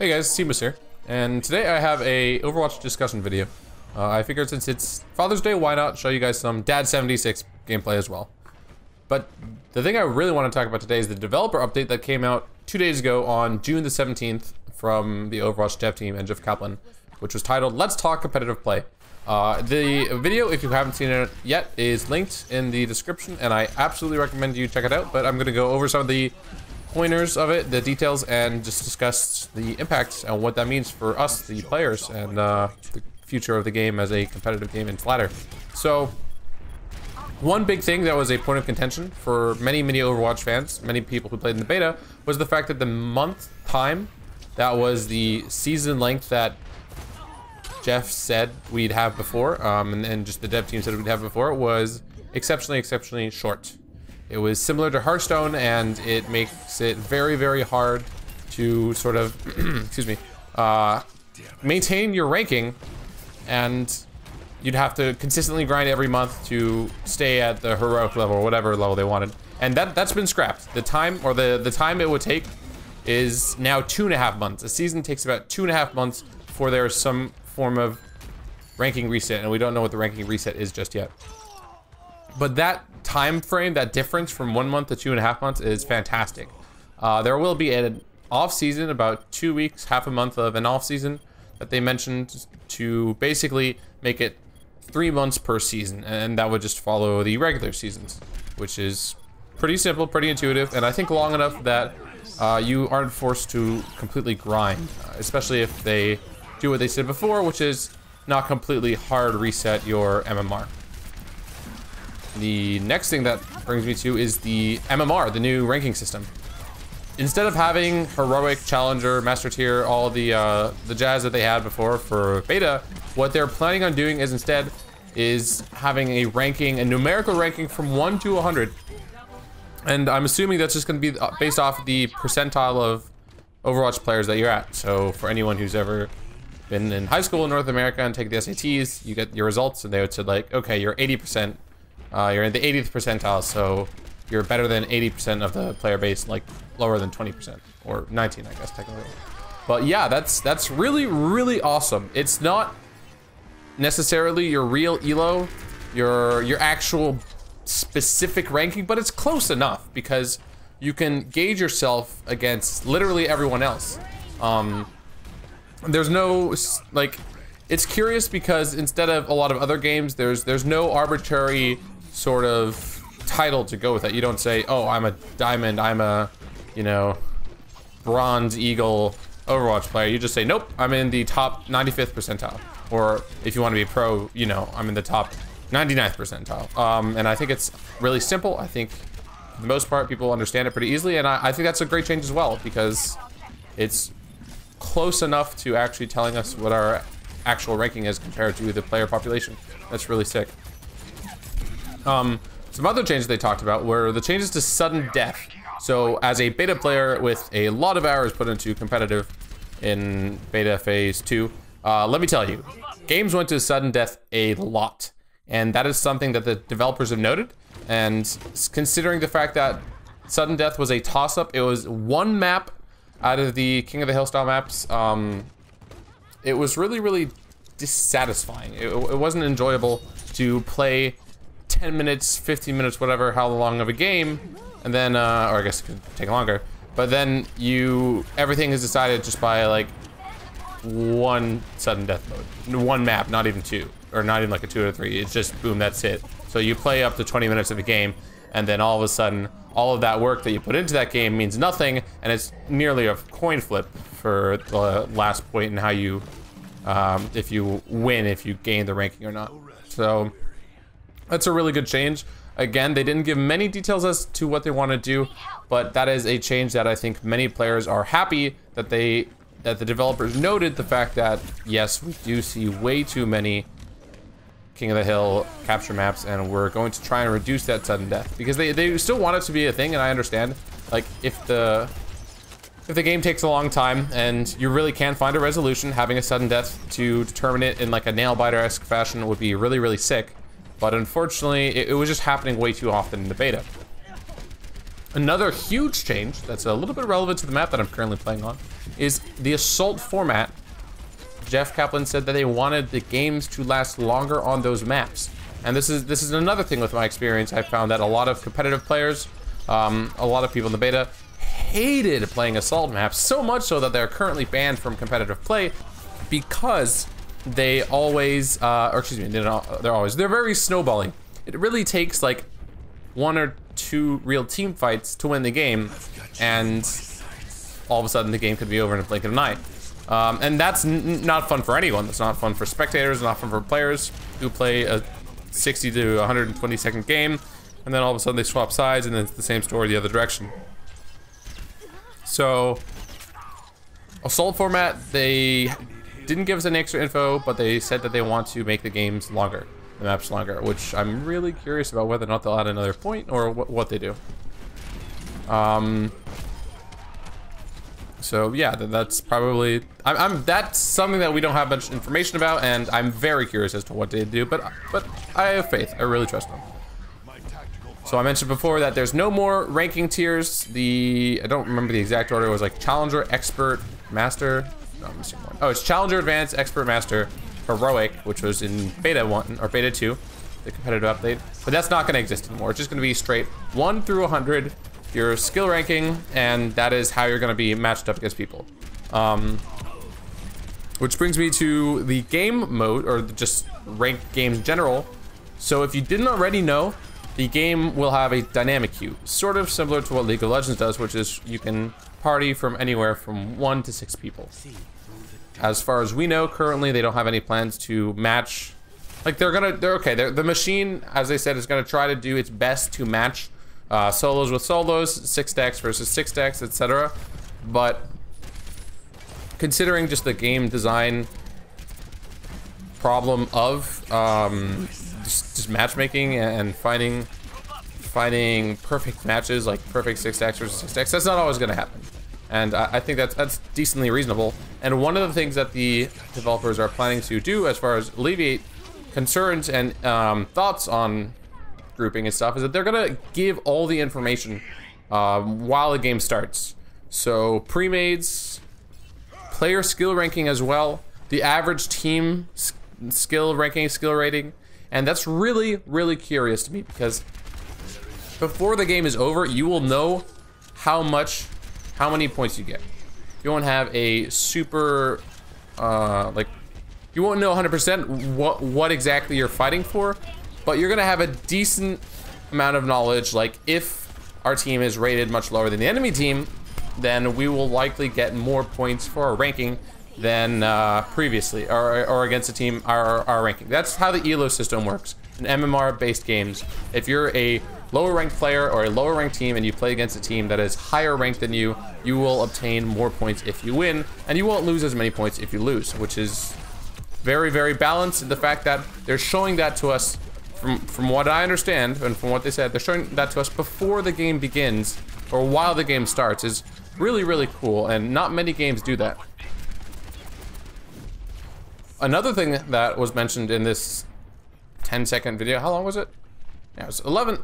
Hey guys, Seamoose here, and today I have a Overwatch discussion video. I figured since it's Father's Day, why not show you guys some Dad 76 gameplay as well. But the thing I really want to talk about today is the developer update that came out 2 days ago on June the 17th from the Overwatch dev team and Jeff Kaplan, which was titled Let's Talk Competitive Play. The video, if you haven't seen it yet, is linked in the description, and I absolutely recommend you check it out, but I'm going to go over some of the pointers of it, the details, and just discuss the impacts and what that means for us, the players, and the future of the game as a competitive game in Flatter. So, one big thing that was a point of contention for many Overwatch fans, many people who played in the beta, was the fact that the month time, that was the season length that Jeff said we'd have before, and just the dev team said we'd have before, was exceptionally short. It was similar to Hearthstone, and it makes it very hard to sort of, excuse me, maintain your ranking, and you'd have to consistently grind every month to stay at the heroic level or whatever level they wanted. And that's been scrapped. The time, or the time it would take is now 2.5 months. A season takes about 2.5 months before there's some form of ranking reset, and we don't know what the ranking reset is just yet. But that time frame, that difference from 1 month to 2.5 months is fantastic. There will be an off season, about 2 weeks, half a month of an off season that they mentioned to basically make it 3 months per season, and that would just follow the regular seasons, which is pretty simple, pretty intuitive, and I think long enough that you aren't forced to completely grind, especially if they do what they said before, which is not completely hard reset your MMR. The next thing that brings me to is the MMR, the new ranking system. Instead of having heroic, challenger, master tier, all the jazz that they had before for beta, what they're planning on doing is instead having a ranking, a numerical ranking from 1 to 100. And I'm assuming that's just going to be based off the percentile of Overwatch players that you're at. So for anyone who's ever been in high school in North America and take the SATs, you get your results, and they would say like, okay, you're 80%. You're in the 80th percentile, so you're better than 80% of the player base, like lower than 20%, or 19, I guess, technically. But yeah, that's really awesome. It's not necessarily your real elo, your actual specific ranking, but it's close enough because you can gauge yourself against literally everyone else. There's no, like, it's curious because instead of a lot of other games, there's no arbitrary sort of title to go with it. You don't say, oh, I'm a diamond, I'm a, you know, bronze eagle Overwatch player. You just say, nope, I'm in the top 95th percentile. Or if you want to be pro, you know, I'm in the top 99th percentile. And I think it's really simple. I think for the most part, people understand it pretty easily. And I think that's a great change as well, because it's close enough to actually telling us what our actual ranking is compared to the player population. That's really sick. Some other changes they talked about were the changes to sudden death. So as a beta player with a lot of hours put into competitive in beta phase 2, let me tell you, games went to sudden death a lot. And that is something that the developers have noted. And considering the fact that sudden death was a toss-up, it was one map out of the King of the Hill style maps. It was really dissatisfying. It wasn't enjoyable to play 10 minutes, 15 minutes, whatever, how long of a game, and then, or I guess it could take longer, but then everything is decided just by like one sudden death mode. One map, not even two, or not even like a 2 or 3, it's just boom, that's it. So you play up to 20 minutes of a game, and then all of a sudden, all of that work that you put into that game means nothing, and it's nearly a coin flip for the last point in how you, if you win, if you gain the ranking or not. So that's a really good change. Again, they didn't give many details as to what they want to do, but that is a change that I think many players are happy that the developers noted the fact that, yes, we do see way too many King of the Hill capture maps, and we're going to try and reduce that sudden death, because they still want it to be a thing, and I understand. Like, if the game takes a long time and you really can't find a resolution, having a sudden death to determine it in like a nail-biter-esque fashion would be really sick. But unfortunately, it was just happening way too often in the beta. Another huge change that's a little bit relevant to the map that I'm currently playing on is the assault format. Jeff Kaplan said that they wanted the games to last longer on those maps. And this is another thing with my experience. I found that a lot of competitive players, a lot of people in the beta hated playing assault maps, so much so that they're currently banned from competitive play because they always, they're very snowballing. It really takes like 1 or 2 real team fights to win the game, and all of a sudden the game could be over in a blink of an eye. And that's not fun for anyone. That's not fun for spectators, not fun for players who play a 60 to 120 second game, and then all of a sudden they swap sides and then it's the same story the other direction. So, assault format, they didn't give us any extra info, but they said that they want to make the games longer, the maps longer, which I'm really curious about whether or not they'll add another point or what they do. So yeah, that's probably, that's something that we don't have much information about, and I'm very curious as to what they do, but I have faith. I really trust them. So I mentioned before that there's no more ranking tiers. I don't remember the exact order. It was like Challenger, Expert, Master. No, I'm missing one. Oh, it's Challenger, Advanced, Expert, Master, Heroic, which was in Beta 1 or Beta 2, the competitive update. But that's not going to exist anymore. It's just going to be straight 1 through 100. Your skill ranking, and that is how you're going to be matched up against people. Which brings me to the game mode, or just ranked games in general. So if you didn't already know, the game will have a dynamic queue, sort of similar to what League of Legends does, which is you can party from anywhere from 1 to 6 people. As far as we know, currently they don't have any plans to match. Like the machine, as they said, is going to try to do its best to match solos with solos, 6 decks versus 6 decks, etc. But considering just the game design problem of just matchmaking and finding perfect matches, like perfect 6 decks versus 6 decks, that's not always going to happen. And I think that's decently reasonable. And one of the things that the developers are planning to do as far as alleviate concerns and thoughts on grouping and stuff is that they're gonna give all the information while the game starts. So pre-mades, player skill ranking as well, the average team skill ranking, skill rating, and that's really, really curious to me because before the game is over, you will know how many points you get. You won't have a super, you won't know 100% what exactly you're fighting for, but you're gonna have a decent amount of knowledge. Like if our team is rated much lower than the enemy team, then we will likely get more points for our ranking than previously, or against a team our ranking. That's how the ELO system works in MMR based games. If you're a lower ranked player or a lower ranked team and you play against a team that is higher ranked than you, you will obtain more points if you win, and you won't lose as many points if you lose, which is very, very balanced. The fact that they're showing that to us, from what I understand and from what they said, they're showing that to us before the game begins or while the game starts is really, really cool, and not many games do that. Another thing that was mentioned in this 10-second video, how long was it? Yeah, it was 11,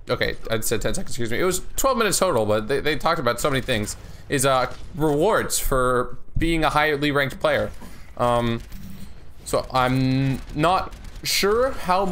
okay, I said 10 seconds, excuse me. It was 12 minutes total, but they talked about so many things, is rewards for being a highly ranked player. So I'm not sure how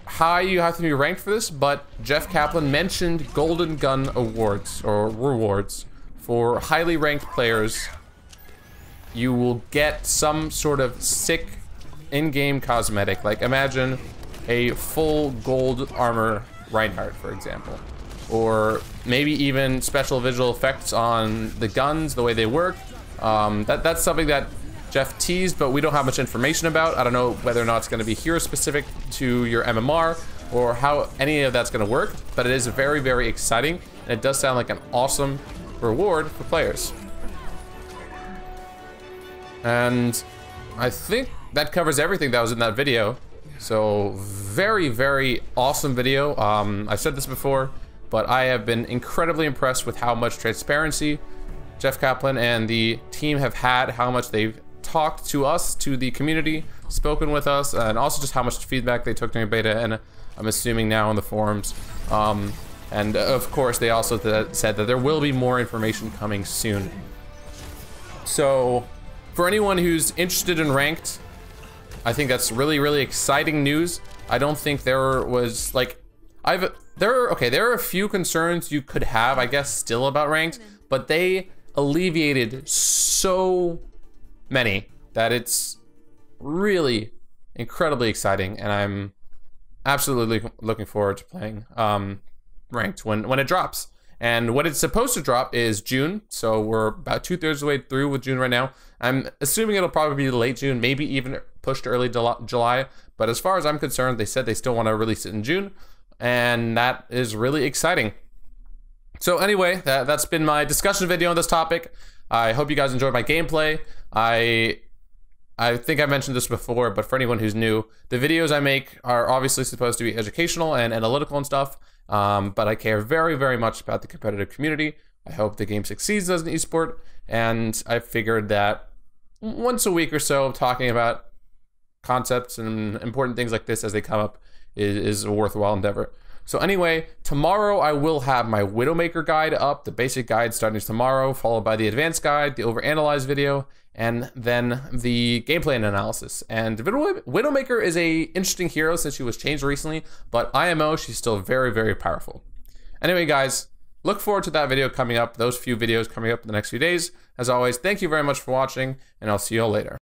high you have to be ranked for this, but Jeff Kaplan mentioned Golden Gun awards or rewards for highly ranked players. You will get some sort of sick in-game cosmetic. Like imagine a full gold armor Reinhardt, for example, or maybe even special visual effects on the guns, the way they work. That's something that Jeff teased, but we don't have much information about. I don't know whether or not it's going to be hero specific to your MMR or how any of that's going to work, but it is very, very exciting, and it does sound like an awesome reward for players. And I think that covers everything that was in that video. So very, very awesome video. I've said this before, but I have been incredibly impressed with how much transparency Jeff Kaplan and the team have had, how much they've talked to us, to the community, spoken with us, and also just how much feedback they took during beta, and I'm assuming now in the forums. And of course, they also said that there will be more information coming soon. So for anyone who's interested in ranked, I think that's really, really exciting news. I don't think there was like, there are a few concerns you could have, I guess, still about ranked, but they alleviated so many that it's really incredibly exciting, and I'm absolutely looking forward to playing ranked when it drops. And when it's supposed to drop is June, so we're about 2/3 of the way through with June right now. I'm assuming it'll probably be late June, maybe even pushed to early July, but as far as I'm concerned, they said they still want to release it in June, and that is really exciting. So anyway, that's been my discussion video on this topic. I hope you guys enjoyed my gameplay. I think I mentioned this before, but for anyone who's new, the videos I make are obviously supposed to be educational and analytical and stuff, but I care very, very much about the competitive community. I hope the game succeeds as an esport, and I figured that once a week or so, talking about concepts and important things like this as they come up is a worthwhile endeavor. So anyway, tomorrow I will have my Widowmaker guide up, the basic guide starting tomorrow, followed by the advanced guide, the overanalyzed video, and then the gameplay and analysis. And Widowmaker is a interesting hero since she was changed recently, but IMO, she's still very, very powerful. Anyway, guys, look forward to that video coming up, those few videos coming up in the next few days. As always, thank you very much for watching, and I'll see you all later.